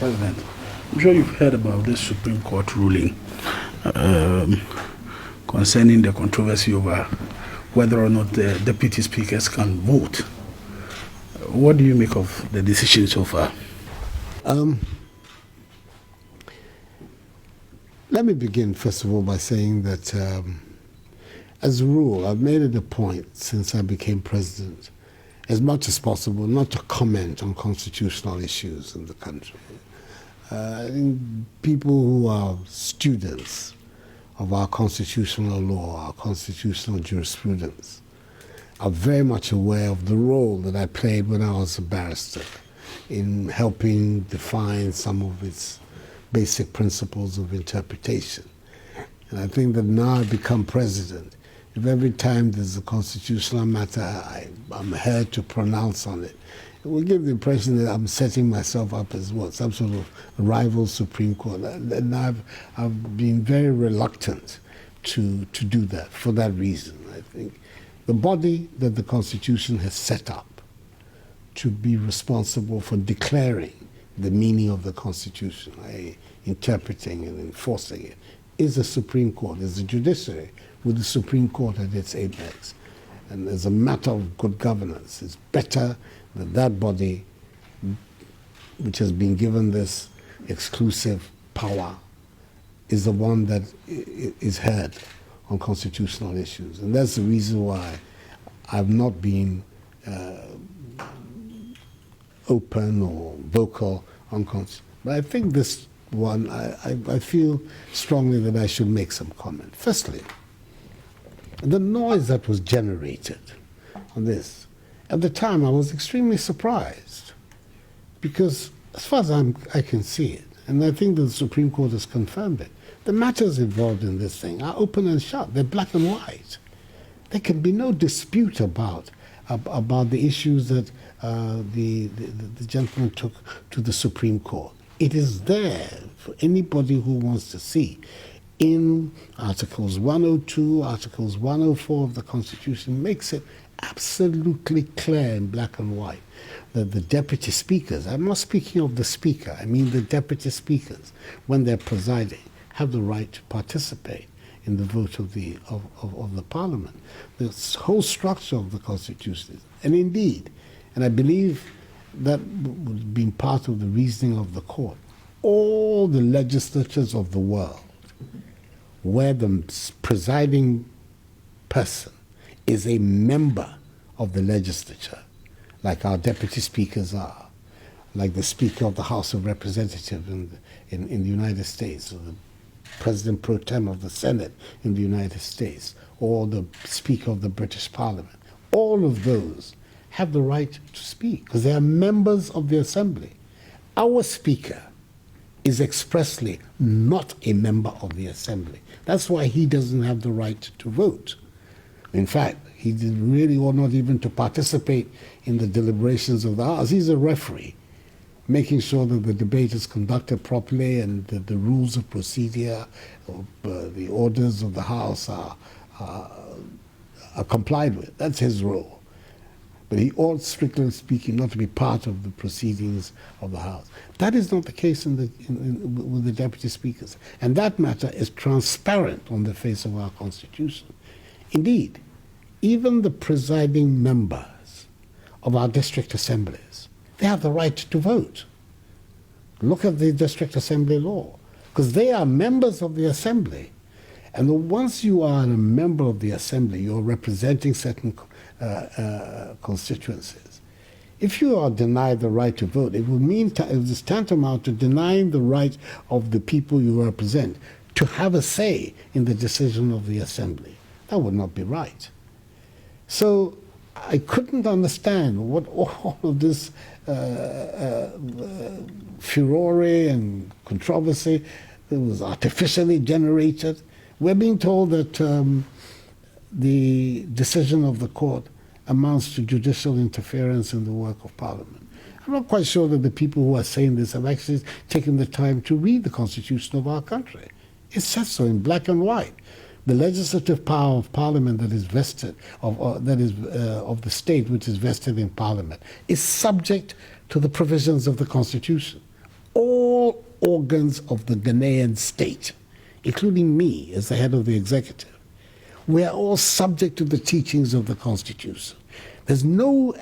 President, I'm sure you've heard about this Supreme Court ruling concerning the controversy over whether or not the deputy speakers can vote. What do you make of the decision so far? Let me begin, first of all, by saying that as a rule, I've made it a point since I became president, as much as possible, not to comment on constitutional issues in the country. I think people who are students of our constitutional law, our constitutional jurisprudence, are very much aware of the role that I played when I was a barrister in helping define some of its basic principles of interpretation. And I think that now I've become president, if every time there's a constitutional matter I'm heard to pronounce on it, it will give the impression that I'm setting myself up as what, some sort of rival Supreme Court. And I've been very reluctant to do that for that reason. I think the body that the Constitution has set up to be responsible for declaring the meaning of the Constitution, interpreting and enforcing it, is the Supreme Court, is the judiciary, with the Supreme Court at its apex. And as a matter of good governance, it's better that that body, which has been given this exclusive power, is the one that is heard on constitutional issues. And that's the reason why I've not been open or vocal on constitution. But I think this one, I feel strongly that I should make some comment. Firstly, the noise that was generated on this, at the time I was extremely surprised, because as far as I can see it, and I think the Supreme Court has confirmed it, the matters involved in this thing are open and shut. They're black and white. There can be no dispute about the issues that the gentleman took to the Supreme Court. It is there for anybody who wants to see. In Articles 102, Articles 104 of the Constitution makes it absolutely clear in black and white that the deputy speakers, I'm not speaking of the speaker, I mean the deputy speakers, when they're presiding, have the right to participate in the vote of the Parliament. The whole structure of the Constitution is, and indeed, and I believe that would have been part of the reasoning of the court, all the legislatures of the world, where the presiding person is a member of the legislature, like our deputy speakers are, like the Speaker of the House of Representatives in the United States, or the President pro tem of the Senate in the United States, or the Speaker of the British Parliament. All of those have the right to speak because they are members of the Assembly. Our Speaker is expressly not a member of the Assembly. That's why he doesn't have the right to vote. In fact, he really ought not even to participate in the deliberations of the House. He's a referee, making sure that the debate is conducted properly and that the rules of procedure, the orders of the House are complied with. That's his role. But he ought, strictly speaking, not to be part of the proceedings of the House. That is not the case with the deputy speakers. And that matter is transparent on the face of our Constitution. Indeed, even the presiding members of our district assemblies, they have the right to vote. Look at the district assembly law, because they are members of the assembly. And once you are a member of the assembly, you're representing certain constituencies. If you are denied the right to vote, it will mean it is tantamount to denying the right of the people you represent to have a say in the decision of the assembly. That would not be right. So I couldn't understand what all of this furore and controversy that was artificially generated. We're being told that the decision of the court amounts to judicial interference in the work of Parliament. I'm not quite sure that the people who are saying this have actually taken the time to read the Constitution of our country. It says so in black and white. The legislative power of Parliament that is vested, of the state which is vested in Parliament, is subject to the provisions of the Constitution. all organs of the Ghanaian state, including me as the head of the executive, we are all subject to the teachings of the Constitution. There's no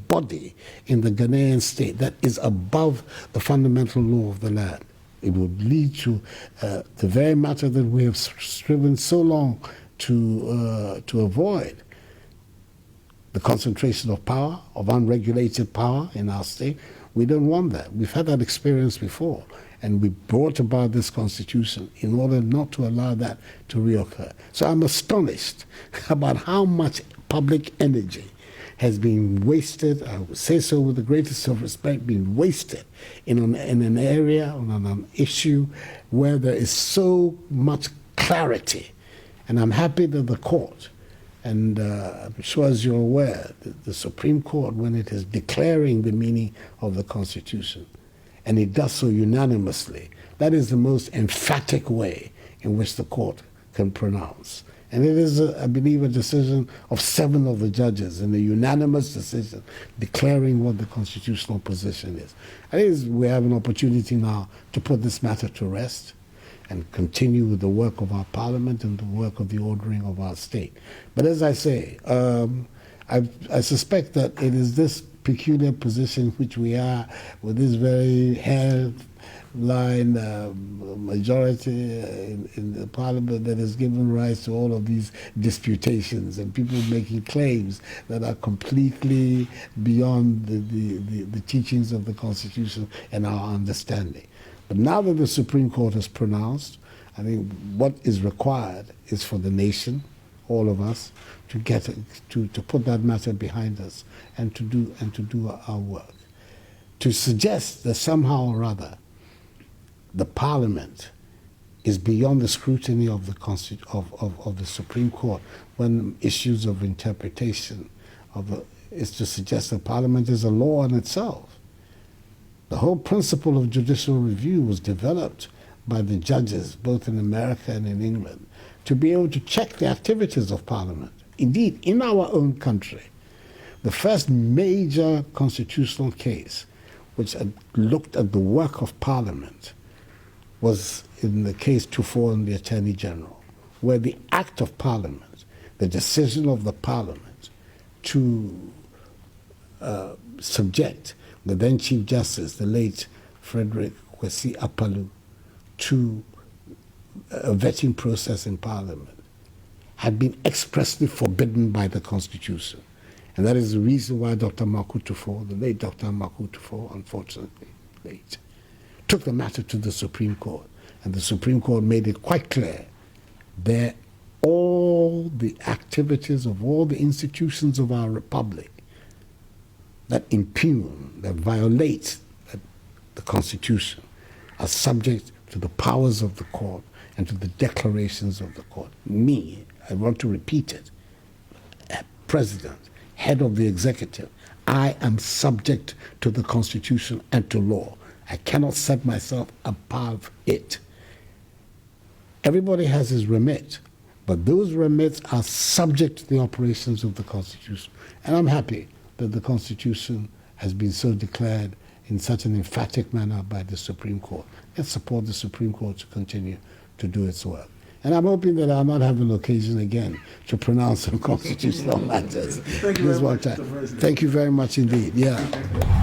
body in the Ghanaian state that is above the fundamental law of the land. It would lead to the very matter that we have striven so long to avoid, the concentration of power, of unregulated power in our state. We don't want that. We've had that experience before, and we brought about this constitution in order not to allow that to reoccur. So I'm astonished about how much public energy has been wasted, I would say so with the greatest of respect, been wasted in an area, on an issue where there is so much clarity. And I'm happy that the court, and I'm sure as you're aware, the Supreme Court, when it is declaring the meaning of the Constitution, and it does so unanimously, that is the most emphatic way in which the court can pronounce. And it is, I believe, a decision of 7 of the judges, and a unanimous decision declaring what the constitutional position is. I think we have an opportunity now to put this matter to rest and continue with the work of our parliament and the work of the ordering of our state. But as I say, I suspect that it is this peculiar position which we are, with this very line majority in the parliament, that has given rise to all of these disputations and people making claims that are completely beyond the teachings of the Constitution and our understanding. But now that the Supreme Court has pronounced, I think what is required is for the nation, all of us, to put that matter behind us and to do our work. To suggest that somehow or other the Parliament is beyond the scrutiny of the Supreme Court when issues of interpretation is to suggest that Parliament is a law in itself. The whole principle of judicial review was developed by the judges, both in America and in England, to be able to check the activities of Parliament. Indeed, in our own country, the first major constitutional case which looked at the work of Parliament was in the case Tufo and the Attorney General, where the act of Parliament, the decision of the Parliament to subject the then Chief Justice, the late Frederick Kwesi Apalu, to a vetting process in Parliament, had been expressly forbidden by the Constitution. And that is the reason why Dr. Maku Tufo, the late Dr. Maku Tufo, unfortunately late, took the matter to the Supreme Court. And the Supreme Court made it quite clear that all the activities of all the institutions of our republic that impugn, that violate the Constitution, are subject to the powers of the court and to the declarations of the court. Me, I want to repeat it, President, head of the executive, I am subject to the Constitution and to law. I cannot set myself above it. Everybody has his remit, but those remits are subject to the operations of the Constitution. And I'm happy that the Constitution has been so declared in such an emphatic manner by the Supreme Court. Let's support the Supreme Court to continue to do its work. And I'm hoping that I'll not have an occasion again to pronounce on constitutional matters. Thank you very much, Mr. President. Thank you very much indeed. Yeah.